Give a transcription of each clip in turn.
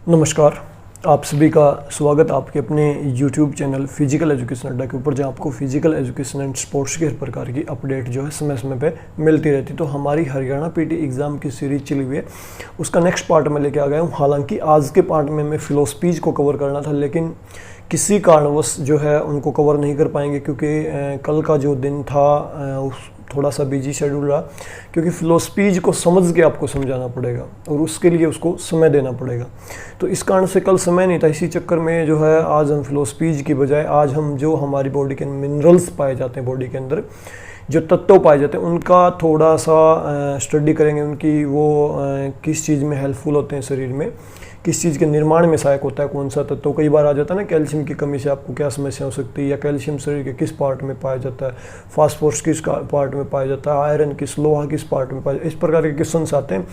नमस्कार, आप सभी का स्वागत आपके अपने YouTube चैनल फिजिकल एजुकेशन अड्डा के ऊपर, जहाँ आपको फिजिकल एजुकेशन एंड स्पोर्ट्स के हर प्रकार की अपडेट जो है समय समय पे मिलती रहती है। तो हमारी हरियाणा पीटी एग्ज़ाम की सीरीज चली हुई है, उसका नेक्स्ट पार्ट में लेके आ गया हूँ। हालांकि आज के पार्ट में मैं फिलोसफीज को कवर करना था, लेकिन किसी कारणवश जो है उनको कवर नहीं कर पाएंगे, क्योंकि कल का जो दिन था थोड़ा सा बिजी शेड्यूल रहा, क्योंकि फिलोसफीज को समझ के आपको समझाना पड़ेगा और उसके लिए उसको समय देना पड़ेगा। तो इस कारण से कल समय नहीं था, इसी चक्कर में जो है आज हम फिलोसफीज की बजाय आज हम जो हमारी बॉडी के मिनरल्स पाए जाते हैं, बॉडी के अंदर जो तत्व पाए जाते हैं, उनका थोड़ा सा स्टडी करेंगे। उनकी वो किस चीज़ में हेल्पफुल होते हैं, शरीर में किस चीज़ के निर्माण में सहायक होता है, कौन सा तत्व। कई बार आ जाता है ना, कैल्शियम की कमी से आपको क्या समस्या हो सकती है, या कैल्शियम शरीर के किस पार्ट में पाया जाता है, फास्फोरस किस पार्ट में पाया जाता है, आयरन किस, लोहा किस पार्ट में पाया जाता है। इस प्रकार के क्वेश्चंस आते हैं।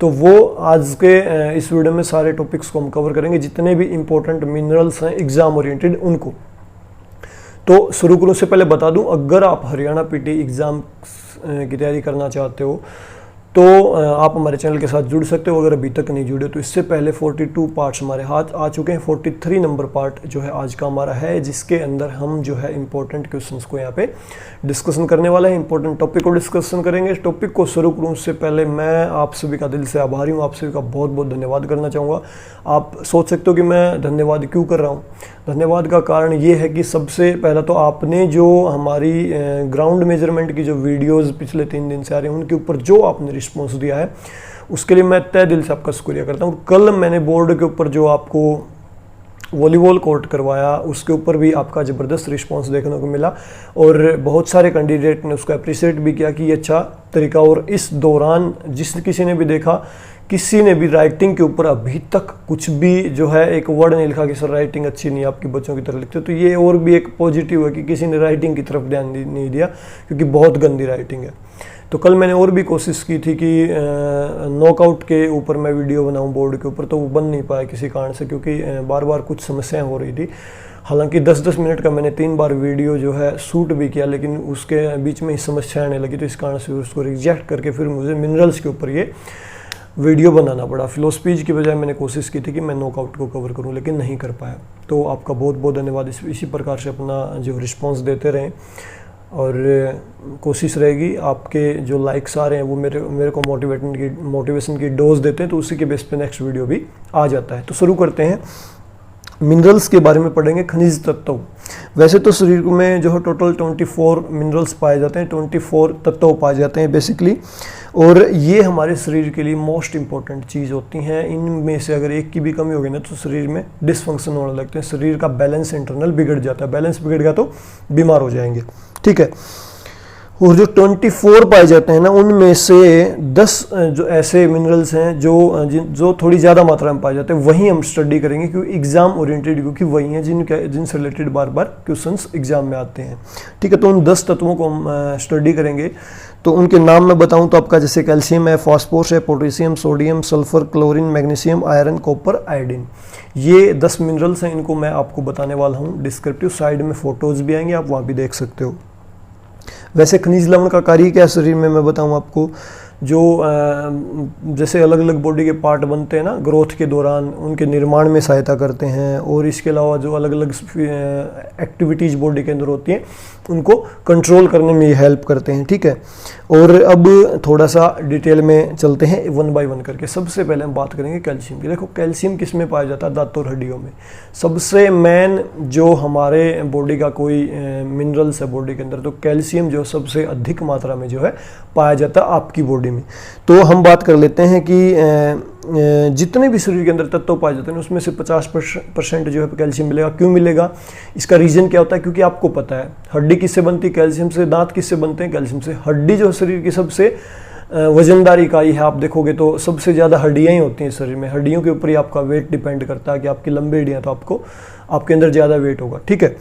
तो वो आज के इस वीडियो में सारे टॉपिक्स को हम कवर करेंगे, जितने भी इंपॉर्टेंट मिनरल्स हैं एग्जाम ओरिएंटेड उनको। तो शुरू करने से पहले बता दूं, अगर आप हरियाणा पीटी एग्ज़ाम की तैयारी करना चाहते हो तो आप हमारे चैनल के साथ जुड़ सकते हो। अगर अभी तक नहीं जुड़े तो इससे पहले 42 पार्ट्स हमारे हाथ आ चुके हैं। 43 नंबर पार्ट जो है आज का हमारा है, जिसके अंदर हम जो है इंपॉर्टेंट क्वेश्चंस को यहाँ पे डिस्कशन करने वाले हैं, इंपॉर्टेंट टॉपिक को डिस्कशन करेंगे। टॉपिक को शुरू करूँ उससे पहले मैं आप सभी का दिल से आभारी हूँ, आप सभी का बहुत बहुत धन्यवाद करना चाहूँगा। आप सोच सकते हो कि मैं धन्यवाद क्यों कर रहा हूँ। धन्यवाद का कारण ये है कि सबसे पहला तो आपने जो हमारी ग्राउंड मेजरमेंट की जो वीडियोस पिछले 3 दिन से आ रही हैं, उनके ऊपर जो आपने रिस्पॉन्स दिया है, उसके लिए मैं तहे दिल से आपका शुक्रिया करता हूँ। कल मैंने बोर्ड के ऊपर जो आपको वॉलीबॉल कोर्ट करवाया, उसके ऊपर भी आपका ज़बरदस्त रिस्पांस देखने को मिला और बहुत सारे कैंडिडेट ने उसको अप्रिशिएट भी किया कि ये अच्छा तरीका। और इस दौरान जिस किसी ने भी देखा, किसी ने भी राइटिंग के ऊपर अभी तक कुछ भी जो है एक वर्ड नहीं लिखा कि सर राइटिंग अच्छी नहीं है, आपकी बच्चों की तरह लिखते। तो ये और भी एक पॉजिटिव है कि किसी ने राइटिंग की तरफ ध्यान नहीं दिया, क्योंकि बहुत गंदी राइटिंग है। तो कल मैंने और भी कोशिश की थी कि नॉकआउट के ऊपर मैं वीडियो बनाऊं बोर्ड के ऊपर, तो वो बन नहीं पाया किसी कारण से, क्योंकि बार बार कुछ समस्याएं हो रही थी। हालांकि 10-10 मिनट का मैंने 3 बार वीडियो जो है शूट भी किया, लेकिन उसके बीच में ही समस्या आने लगी, तो इस कारण से उसको रिजेक्ट करके फिर मुझे मिनरल्स के ऊपर ये वीडियो बनाना पड़ा। फिलोसफीज की बजाय मैंने कोशिश की थी कि मैं नॉकआउट को कवर करूं, लेकिन नहीं कर पाया। तो आपका बहुत बहुत धन्यवाद। इसी प्रकार से अपना जो रिस्पांस देते रहें, और कोशिश रहेगी आपके जो लाइक्स आ रहे हैं वो मेरे को मोटिवेशन की डोज देते हैं, तो उसी के बेस पे नेक्स्ट वीडियो भी आ जाता है। तो शुरू करते हैं। मिनरल्स के बारे में पढ़ेंगे, खनिज तत्व। वैसे तो शरीर में जो है टोटल 24 मिनरल्स पाए जाते हैं, 24 तत्व पाए जाते हैं बेसिकली, और ये हमारे शरीर के लिए मोस्ट इंपॉर्टेंट चीज़ होती हैं। इनमें से अगर एक की भी कमी होगी ना, तो शरीर में डिसफंक्शन होने लगते हैं, शरीर का बैलेंस इंटरनल बिगड़ जाता है। बैलेंस बिगड़ गया तो बीमार हो जाएंगे, ठीक है। और जो 24 पाए जाते हैं ना, उनमें से 10 जो ऐसे मिनरल्स हैं जो थोड़ी ज़्यादा मात्रा में पाए जाते हैं, वही हम स्टडी करेंगे, क्योंकि एग्जाम ओरिएंटेड, क्योंकि वही हैं जिनसे रिलेटेड बार बार क्वेश्चंस एग्जाम में आते हैं, ठीक है। तो उन 10 तत्वों को हम स्टडी करेंगे। तो उनके नाम मैं बताऊं तो आपका जैसे कैल्शियम है, फॉस्फोरस है, potassium, sodium, sulphur, chlorine, magnesium, iron, copper, iodine, ये 10 मिनरल्स हैं। इनको मैं आपको बताने वाला हूँ। डिस्क्रिप्टिव साइड में फोटोज़ भी आएंगे, आप वहाँ भी देख सकते हो। वैसे खनिज लवण का कार्य क्या है शरीर में, मैं बताऊं आपको। जो जैसे अलग अलग बॉडी के पार्ट बनते हैं ना ग्रोथ के दौरान, उनके निर्माण में सहायता करते हैं, और इसके अलावा जो अलग अलग एक्टिविटीज़ बॉडी के अंदर होती हैं, उनको कंट्रोल करने में ये हेल्प करते हैं, ठीक है। और अब थोड़ा सा डिटेल में चलते हैं 1 बाय 1 करके। सबसे पहले हम बात करेंगे कैल्शियम की। देखो कैल्शियम किस में पाया जाता है, दांतों और हड्डियों में। सबसे मेन जो हमारे बॉडी का कोई मिनरल्स है बॉडी के अंदर, तो कैल्शियम जो सबसे अधिक मात्रा में जो है पाया जाता है आपकी बॉडी में। तो हम बात कर लेते हैं कि जितने भी शरीर के अंदर तत्व पाए जाते हैं उसमें से 50% जो है कैल्शियम मिलेगा। क्यों मिलेगा, इसका रीजन क्या होता है, क्योंकि आपको पता है हड्डी किससे बनती है, कैल्शियम से। दांत किससे बनते हैं, कैल्शियम से। हड्डी जो शरीर की सबसे वजनदार इकाई है, आप देखोगे तो सबसे ज़्यादा हड्डियाँ ही होती हैं शरीर में। हड्डियों के ऊपर ही आपका वेट डिपेंड करता है, कि आपकी लंबी हड्डियाँ तो आपके अंदर ज़्यादा वेट होगा, ठीक है।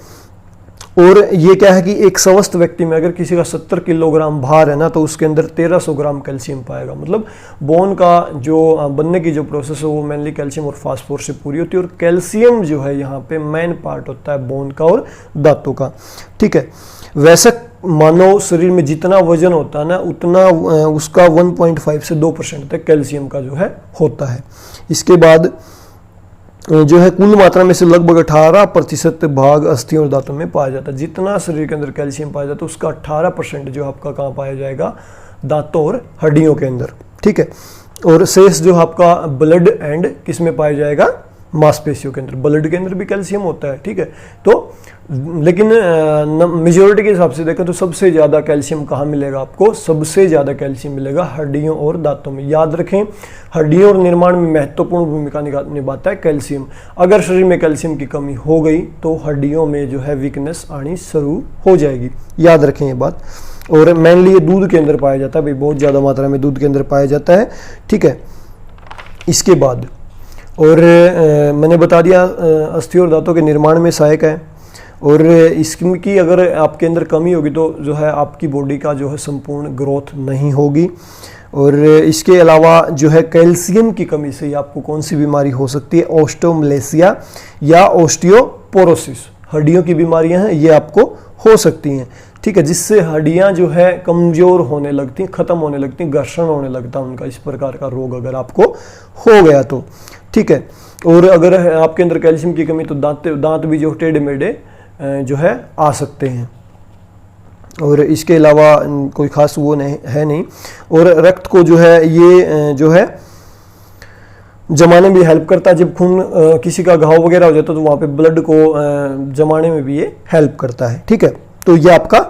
और ये क्या है कि एक स्वस्थ व्यक्ति में अगर किसी का 70 किलोग्राम भार है ना, तो उसके अंदर 1300 ग्राम कैल्शियम पाएगा। मतलब बोन का जो बनने की जो प्रोसेस है वो मेनली कैल्शियम और फास्फोरस से पूरी होती है, और कैल्शियम जो है यहाँ पे मेन पार्ट होता है बोन का और दांतों का, ठीक है। वैसे मानव शरीर में जितना वजन होता है ना, उतना उसका 1.5 से 2% तक कैल्शियम का जो है होता है। इसके बाद जो है कुल मात्रा में से लगभग 18% भाग अस्थियों और दांतों में पाया जाता है। जितना शरीर के अंदर कैल्शियम पाया जाता है उसका 18% जो आपका कहाँ पाया जाएगा, दांतों और हड्डियों के अंदर, ठीक है। और शेष जो आपका ब्लड एंड किस में पाया जाएगा, मांसपेशियों के अंदर। ब्लड के अंदर भी कैल्शियम होता है, ठीक है। तो लेकिन मेजोरिटी के हिसाब से देखें तो सबसे ज़्यादा कैल्शियम कहाँ मिलेगा आपको, सबसे ज़्यादा कैल्शियम मिलेगा हड्डियों और दांतों में। याद रखें, हड्डियों और निर्माण में महत्वपूर्ण भूमिका निभाता है कैल्शियम। अगर शरीर में कैल्शियम की कमी हो गई तो हड्डियों में जो है वीकनेस आनी शुरू हो जाएगी, याद रखें ये बात। और मेनली ये दूध के अंदर पाया जाता है भाई, बहुत ज़्यादा मात्रा में दूध के अंदर पाया जाता है, ठीक है। इसके बाद और मैंने बता दिया अस्थि और दांतों के निर्माण में सहायक है। और इसकी अगर आपके अंदर कमी होगी तो जो है आपकी बॉडी का जो है संपूर्ण ग्रोथ नहीं होगी। और इसके अलावा जो है कैल्शियम की कमी से आपको कौन सी बीमारी हो सकती है, ऑस्टियोमलेसिया या ऑस्टियोपोरोसिस, हड्डियों की बीमारियां हैं, ये आपको हो सकती हैं, ठीक है। जिससे हड्डियां जो है कमजोर होने लगती हैं, खत्म होने लगती हैं, घर्षण होने लगता है उनका। इस प्रकार का रोग अगर आपको हो गया तो, ठीक है। और अगर आपके अंदर कैल्शियम की कमी तो दांत भी जो टेढ़े मेढ़े जो है आ सकते हैं। और इसके अलावा कोई खास वो नहीं। और रक्त को जो है ये जो है जमाने में भी हेल्प करता है। जब खून किसी का घाव वगैरह हो जाता है तो वहाँ पे ब्लड को जमाने में भी ये हेल्प करता है, ठीक है। तो ये आपका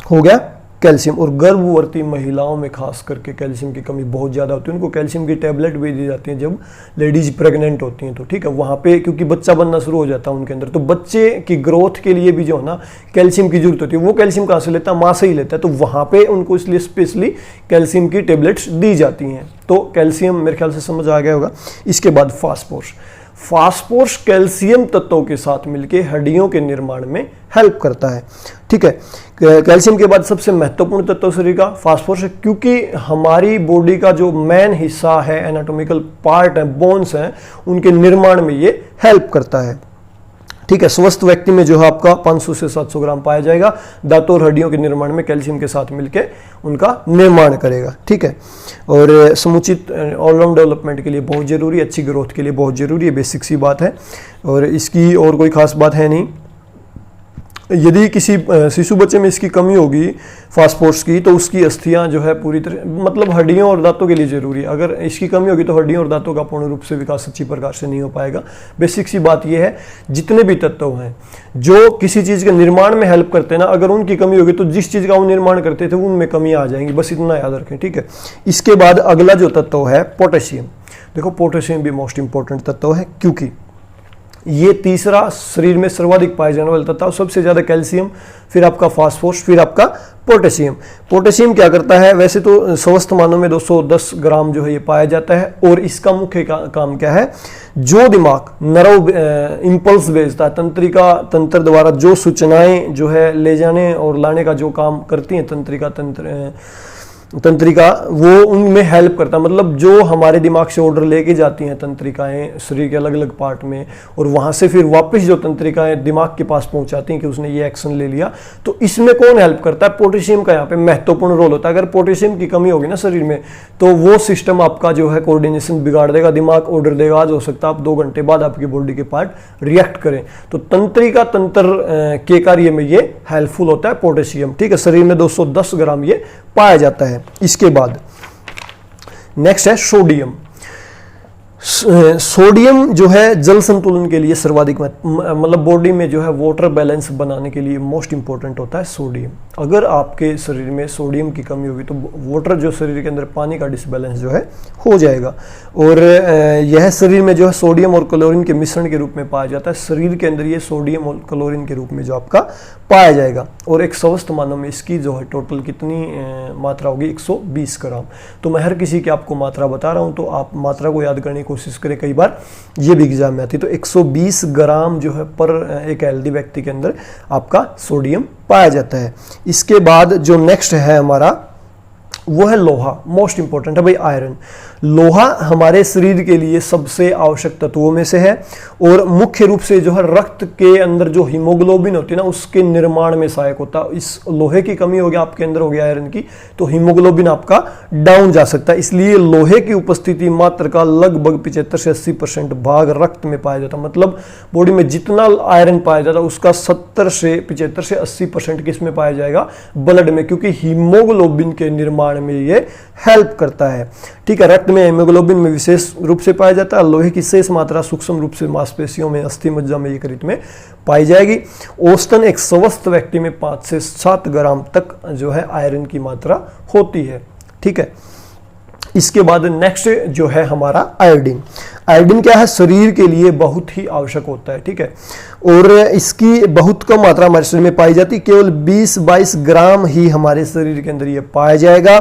हो गया कैल्शियम। और गर्भवती महिलाओं में खास करके कैल्शियम की कमी बहुत ज़्यादा होती है। उनको कैल्शियम की टैबलेट भी दी जाती है जब लेडीज प्रेग्नेंट होती हैं तो, ठीक है। वहाँ पे क्योंकि बच्चा बनना शुरू हो जाता है उनके अंदर, तो बच्चे की ग्रोथ के लिए भी जो है ना कैल्शियम की जरूरत होती है। वो कैल्शियम कहाँ से लेता है, माँ से ही लेता है। तो वहाँ पे उनको इसलिए स्पेशली कैल्शियम की टेबलेट्स दी जाती हैं। तो कैल्शियम मेरे ख्याल से समझ आ गया होगा। इसके बाद फास्फोरस। फास्फोरस कैल्शियम तत्वों के साथ मिलकर हड्डियों के निर्माण में हेल्प करता है, ठीक है। कैल्शियम के बाद सबसे महत्वपूर्ण तत्व शरीर का फास्फोरस है, क्योंकि हमारी बॉडी का जो मेन हिस्सा है, एनाटॉमिकल पार्ट है, बोन्स हैं, उनके निर्माण में ये हेल्प करता है, ठीक है। स्वस्थ व्यक्ति में जो है आपका 500 से 700 ग्राम पाया जाएगा। दांतों और हड्डियों के निर्माण में कैल्शियम के साथ मिलकर उनका निर्माण करेगा, ठीक है। और समुचित ऑलराउंड डेवलपमेंट के लिए बहुत जरूरी, अच्छी ग्रोथ के लिए बहुत जरूरी है, बेसिक सी बात है। और इसकी और कोई खास बात है नहीं। यदि किसी शिशु बच्चे में इसकी कमी होगी फास्फोरस की तो उसकी अस्थियां जो है पूरी तरह, मतलब हड्डियों और दांतों के लिए जरूरी है। अगर इसकी कमी होगी तो हड्डियों और दांतों का पूर्ण रूप से विकास अच्छी प्रकार से नहीं हो पाएगा। बेसिक सी बात यह है, जितने भी तत्व हैं जो किसी चीज़ के निर्माण में हेल्प करते हैं ना, अगर उनकी कमी होगी तो जिस चीज़ का वो निर्माण करते थे उनमें कमी आ जाएंगी। बस इतना याद रखें, ठीक है। इसके बाद अगला जो तत्व है पोटेशियम। देखो पोटेशियम भी मोस्ट इंपॉर्टेंट तत्व है, क्योंकि ये तीसरा शरीर में सर्वाधिक पाए जाने वाला तत्व। सबसे ज्यादा कैल्शियम, फिर आपका फास्फोरस, फिर आपका पोटेशियम। पोटेशियम क्या करता है, वैसे तो स्वस्थ मानव में 210 ग्राम जो है ये पाया जाता है। और इसका मुख्य काम क्या है, जो दिमाग नर्व इंपल्स भेजता है, तंत्र द्वारा जो सूचनाएं जो है ले जाने और लाने का जो काम करती हैं तंत्रिका, वो उनमें हेल्प करता है। मतलब जो हमारे दिमाग से ऑर्डर लेके जाती हैं तंत्रिकाएं शरीर के अलग अलग पार्ट में, और वहां से फिर वापस जो तंत्रिकाएं दिमाग के पास पहुंचाती हैं कि उसने ये एक्शन ले लिया, तो इसमें कौन हेल्प करता है, पोटेशियम का यहाँ पे महत्वपूर्ण रोल होता है। अगर पोटेशियम की कमी होगी ना शरीर में तो वो सिस्टम आपका जो है कोऑर्डिनेशन बिगाड़ देगा। दिमाग ऑर्डर देगा, आज हो सकता है आप 2 घंटे बाद आपकी बॉडी के पार्ट रिएक्ट करें। तो तंत्रिका तंत्र के कार्य में ये हेल्पफुल होता है पोटेशियम, ठीक है। शरीर में 210 ग्राम ये पाया जाता है। इसके बाद नेक्स्ट है सोडियम। सोडियम जो है जल संतुलन के लिए सर्वाधिक, मतलब बॉडी में जो है वाटर बैलेंस बनाने के लिए मोस्ट इंपॉर्टेंट होता है सोडियम। अगर आपके शरीर में सोडियम की कमी होगी तो वाटर जो शरीर के अंदर पानी का डिसबैलेंस जो है हो जाएगा। और यह शरीर में जो है सोडियम और क्लोरीन के मिश्रण के रूप में पाया जाता है। शरीर के अंदर ये सोडियम और क्लोरीन के रूप में जो आपका पाया जाएगा। और एक स्वस्थ मानव में इसकी जो है टोटल कितनी मात्रा होगी, 120 ग्राम। तो मैं हर किसी की आपको मात्रा बता रहा हूँ, तो आप मात्रा को याद करने की कोशिश करें, कई बार ये भी एग्जाम में आती है। तो 120 ग्राम जो है पर एक हेल्दी व्यक्ति के अंदर आपका सोडियम पाया जाता है। इसके बाद जो नेक्स्ट है हमारा वो है लोहा, मोस्ट इंपॉर्टेंट है भाई आयरन। लोहा हमारे शरीर के लिए सबसे आवश्यक तत्वों में से है और मुख्य रूप से जो है रक्त के अंदर जो हीमोग्लोबिन होती है ना उसके निर्माण में सहायक होता है। इस लोहे की कमी हो गया आपके अंदर, हो गया आयरन की, तो हीमोग्लोबिन आपका डाउन जा सकता है। इसलिए लोहे की उपस्थिति मात्र का लगभग 75 से 80% भाग रक्त में पाया जाता है। मतलब बॉडी में जितना आयरन पाया जाता है उसका 75 से 80% किस में पाया जाएगा? ब्लड में, क्योंकि हीमोग्लोबिन के निर्माण में ये हेल्प करता है। ठीक है, रक्त में हीमोग्लोबिन में विशेष रूप से पाया जाता है। लोहे की शेष मात्रा सूक्ष्म रूप से मांसपेशियों में, अस्थि मज्जा में, यकृत में पाई जाएगी। औसतन एक स्वस्थ व्यक्ति में 5 से 7 ग्राम तक जो है आयरन की मात्रा होती है। ठीक है, इसके बाद नेक्स्ट जो है हमारा आयोडीन। आयोडीन क्या है? शरीर के लिए बहुत ही आवश्यक होता है। ठीक है, और इसकी बहुत कम मात्रा हमारे शरीर में पाई जाती है, केवल 20-22 ग्राम ही हमारे शरीर के अंदर ये पाया जाएगा।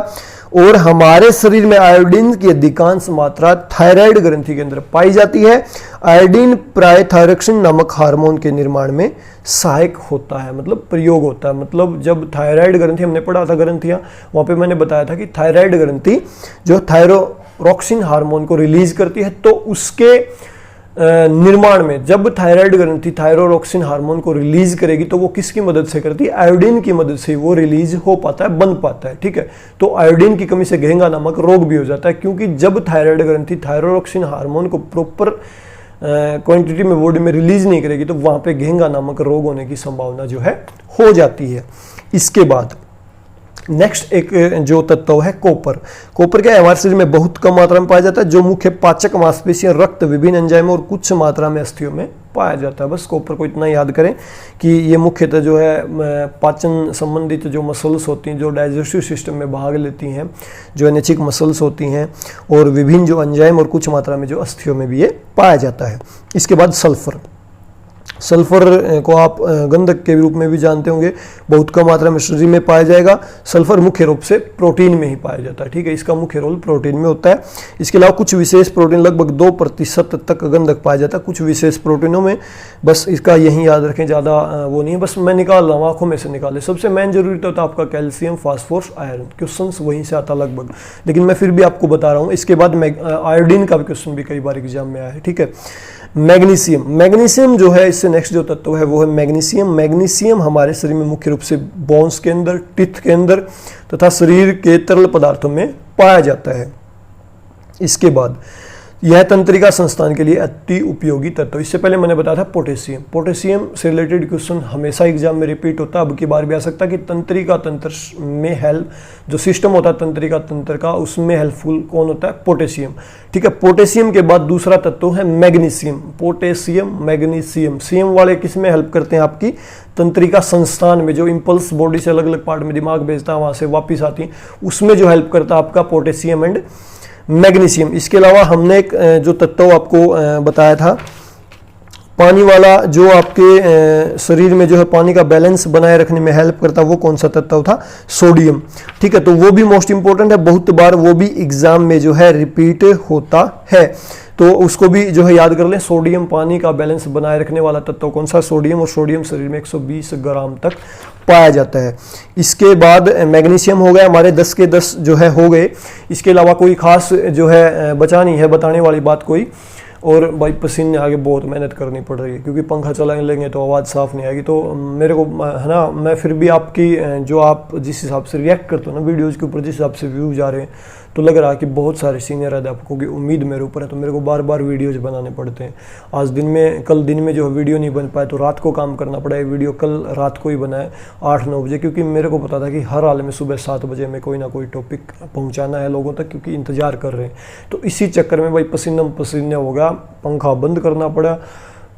और हमारे शरीर में आयोडीन की अधिकांश मात्रा थायराइड ग्रंथि के अंदर पाई जाती है। आयोडीन प्राय थायरोक्सिन नामक हार्मोन के निर्माण में सहायक होता है, मतलब प्रयोग होता है। मतलब जब थायराइड ग्रंथि, हमने पढ़ा था ग्रंथियां, वहां पे मैंने बताया था कि थायराइड ग्रंथि जो थायरोक्सिन हार्मोन को रिलीज करती है, तो उसके निर्माण में जब थायराइड ग्रंथि थायरोक्सिन हार्मोन को रिलीज करेगी तो वो किसकी मदद से करती है? आयोडीन की मदद से वो रिलीज हो पाता है, बन पाता है। ठीक है, तो आयोडीन की कमी से घेंगा नामक रोग भी हो जाता है, क्योंकि जब थायराइड ग्रंथि थायरोक्सिन हार्मोन को प्रॉपर क्वांटिटी में बॉडी में रिलीज नहीं करेगी तो वहां पे घेंगा नामक रोग होने की संभावना जो है हो जाती है। इसके बाद नेक्स्ट एक जो तत्व है कॉपर। कॉपर क्या है? हमारे शरीर में बहुत कम मात्रा में पाया जाता है, जो मुख्य पाचक मांसपेशियां, रक्त, विभिन्न एंजाइमों और कुछ मात्रा में अस्थियों में पाया जाता है। बस कॉपर को इतना याद करें कि ये मुख्यतः जो है पाचन संबंधित जो मसल्स होती हैं, जो डाइजेस्टिव सिस्टम में भाग लेती हैं, जो एनेचिक मसल्स होती हैं, और विभिन्न जो एंजाइम और कुछ मात्रा में जो अस्थियों में भी ये पाया जाता है। इसके बाद सल्फर। सल्फर को आप गंधक के रूप में भी जानते होंगे, बहुत कम मात्रा में शरीर में पाया जाएगा। सल्फर मुख्य रूप से प्रोटीन में ही पाया जाता है। ठीक है, इसका मुख्य रोल प्रोटीन में होता है। इसके अलावा कुछ विशेष प्रोटीन, लगभग 2% तक गंधक पाया जाता है कुछ विशेष प्रोटीनों में। बस इसका यही याद रखें, ज़्यादा वो नहीं है, बस मैं निकाल रहा हूँ, आंखों में से निकाले। सबसे मेन जरूरी होता है आपका कैल्शियम, फास्फोरस, आयरन। क्वेश्चन वहीं से आता लगभग, लेकिन मैं फिर भी आपको बता रहा हूँ। इसके बाद आयोडीन का भी क्वेश्चन भी कई बार एग्जाम में आया है। ठीक है, मैग्नीशियम। मैग्नीशियम जो है, इससे नेक्स्ट जो तत्व है वो है मैग्नीशियम। मैग्नीशियम हमारे शरीर में मुख्य रूप से बोन्स के अंदर, टिथ के अंदर तथा शरीर के तरल पदार्थों में पाया जाता है। इसके बाद यह तंत्रिका संस्थान के लिए अति उपयोगी तत्व। इससे पहले मैंने बताया था पोटेशियम। पोटेशियम से रिलेटेड क्वेश्चन हमेशा एग्जाम में रिपीट होता है, अब की बार भी आ सकता है कि तंत्रिका तंत्र में हेल्प, जो सिस्टम होता है तंत्रिका तंत्र का, उसमें हेल्पफुल कौन होता है? पोटेशियम। ठीक है, पोटेशियम के बाद दूसरा तत्व है मैग्नीशियम। पोटेशियम, मैग्नीशियम, सीएम वाले किस में हेल्प करते हैं? आपकी तंत्रिका संस्थान में, जो इंपल्स बॉडी से अलग अलग पार्ट में दिमाग भेजता है, वहां से वापिस आती है, उसमें जो हेल्प करता है आपका पोटेशियम एंड मैग्नीशियम। इसके अलावा हमने एक जो तत्व आपको बताया था, पानी वाला, जो आपके शरीर में जो है पानी का बैलेंस बनाए रखने में हेल्प करता है, वो कौन सा तत्व था? सोडियम। ठीक है, तो वो भी मोस्ट इंपॉर्टेंट है, बहुत बार वो भी एग्जाम में जो है रिपीट होता है, तो उसको भी जो है याद कर लें। सोडियम पानी का बैलेंस बनाए रखने वाला तत्व कौन सा? सोडियम। और सोडियम शरीर में 120 ग्राम तक पाया जाता है। इसके बाद मैग्नीशियम हो गया, हमारे 10 के 10 जो है हो गए। इसके अलावा कोई खास जो है बचा नहीं है बताने वाली बात कोई। और भाई पसीने आगे बहुत मेहनत करनी पड़ रही है, क्योंकि पंखा चला लेंगे तो आवाज़ साफ़ नहीं आएगी। तो मेरे को है ना, मैं फिर भी आपकी जो आप जिस हिसाब से रिएक्ट करते हो ना वीडियोज़ के ऊपर, जिस हिसाब से व्यूज़ आ रहे हैं, तो लग रहा है कि बहुत सारे सीनियर अध्यापकों की उम्मीद मेरे ऊपर है, तो मेरे को बार बार वीडियोज बनाने पड़ते हैं। आज दिन में, कल दिन में जो वीडियो नहीं बन पाए तो रात को काम करना पड़ा है। वीडियो कल रात को ही बनाए 8-9 बजे, क्योंकि मेरे को पता था कि हर हाल में सुबह 7 बजे में कोई ना कोई टॉपिक पहुंचाना है लोगों तक, क्योंकि इंतजार कर रहे हैं। तो इसी चक्कर में भाई पसीने हो गया, पंखा बंद करना पड़ा।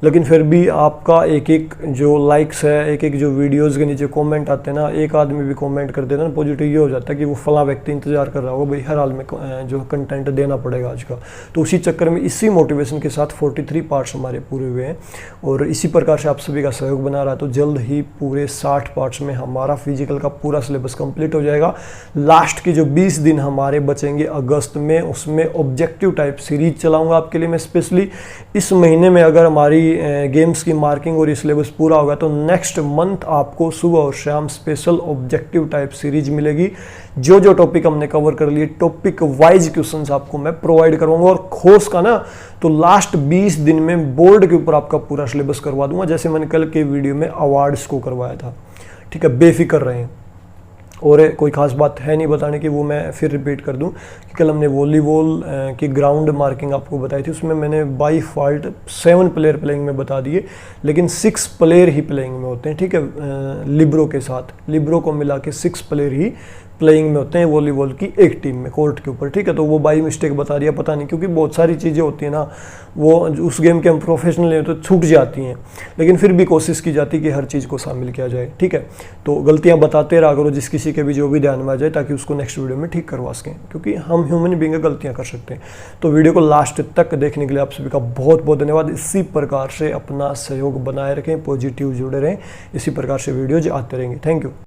लेकिन फिर भी आपका एक एक जो लाइक्स है, एक एक जो वीडियोस के नीचे कमेंट आते हैं ना, एक आदमी भी कमेंट कर देना, पॉजिटिव ये हो जाता है कि वो फला व्यक्ति इंतजार कर रहा होगा, भाई हर हाल में जो कंटेंट देना पड़ेगा आज का। तो उसी चक्कर में, इसी मोटिवेशन के साथ 43 पार्ट्स हमारे पूरे हुए हैं, और इसी प्रकार से आप सभी का सहयोग बना रहा है। तो जल्द ही पूरे 60 पार्ट्स में हमारा फिजिकल का पूरा सिलेबस कंप्लीट हो जाएगा। लास्ट के जो 20 दिन हमारे बचेंगे अगस्त में, उसमें ऑब्जेक्टिव टाइप सीरीज चलाऊंगा आपके लिए मैं स्पेशली। इस महीने में अगर हमारी गेम्स की मार्किंग और ये सिलेबस पूरा होगा तो नेक्स्ट मंथ आपको सुबह और शाम स्पेशल ऑब्जेक्टिव टाइप सीरीज मिलेगी। जो जो टॉपिक हमने कवर कर लिए टॉपिक वाइज क्वेश्चंस आपको मैं प्रोवाइड करूंगा, और खोस का ना तो लास्ट 20 दिन में बोर्ड के ऊपर आपका पूरा सिलेबस करवा दूंगा, जैसे मैंने कल के वीडियो में अवार्ड्स को करवाया था। ठीक है, बेफिक्र रहें। और कोई खास बात है नहीं बताने की, वो मैं फिर रिपीट कर दूं कि कल हमने वॉलीबॉल की ग्राउंड मार्किंग आपको बताई थी, उसमें मैंने बाई फॉल्ट 7 प्लेयर प्लेइंग में बता दिए, लेकिन 6 प्लेयर ही प्लेइंग में होते हैं। ठीक है, लिब्रो के साथ, लिब्रो को मिला के 6 प्लेयर ही प्लेइंग में होते हैं वॉलीबॉल की एक टीम में कोर्ट के ऊपर। ठीक है, तो वो बाई मिस्टेक बता दिया, पता नहीं, क्योंकि बहुत सारी चीज़ें होती हैं ना, वो उस गेम के हम प्रोफेशनल हैं तो छूट जाती हैं, लेकिन फिर भी कोशिश की जाती है कि हर चीज़ को शामिल किया जाए। ठीक है, तो गलतियां बताते रहा करो जिस किसी के भी जो भी ध्यान में आ जाए, ताकि उसको नेक्स्ट वीडियो में ठीक करवा सकें, क्योंकि हम ह्यूमन बीइंग गलतियां कर सकते हैं। तो वीडियो को लास्ट तक देखने के लिए आप सभी का बहुत बहुत धन्यवाद। इसी प्रकार से अपना सहयोग बनाए रखें, पॉजिटिव जुड़े रहें, इसी प्रकार से वीडियोज आते रहेंगे। Thank you.